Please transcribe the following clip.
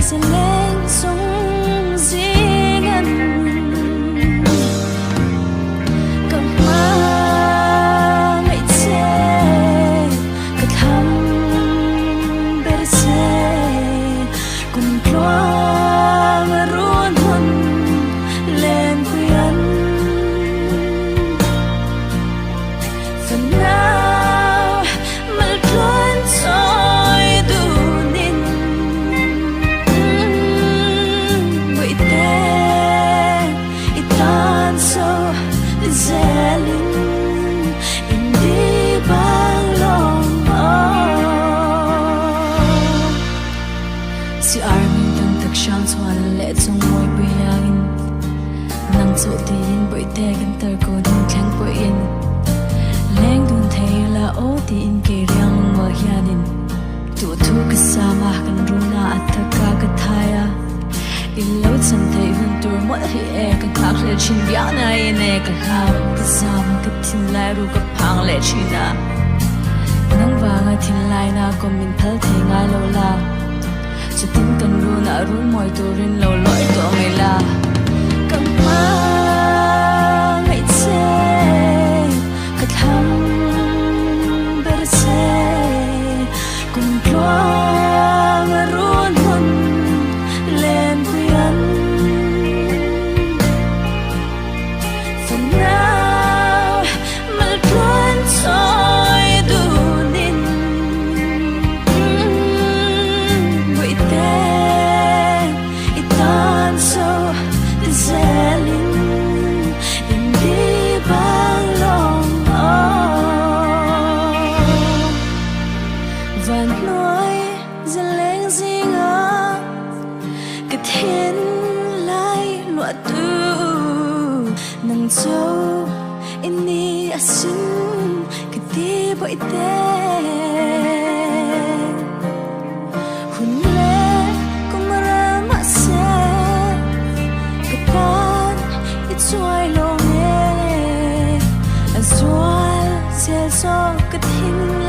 sẽ lên sống riêng anh cầm mang ngày che cất hâm bê xe cùng loa mà ruồn hồn lên với anh phần nào mà luôn rồi đủ nên buổi tê itan so zelin indi bang long si armin tang tak shang chuan le chung moi buyangin nang chu tin buổi tê gan tar ko din thlang po in leng dun thei la o ti in ke riang ma hianin tu thu ka sama kan runa athaka ka thaya in lo cham thei hun tur mo hi e ka khak le chin bia na e ne ka kham ka sam ka thin lai ru ka phang le china nang wanga thin lai na ko min phal thei nga lo la chutin kan runa ru moi turin lo loi to mai la kam ma ngai che ka tham ber se cùng loa mà ruồn hồn lên với anh phần nào mà luôn rồi đủ nên buổi tê itan so zelin indi bang long và nói ra lên riêng à cái thiên lai loa tu nang châu ini asin cái ti bội tê hun le kumara ma se cái pan ít xoay lo nghe azual se so cái thiên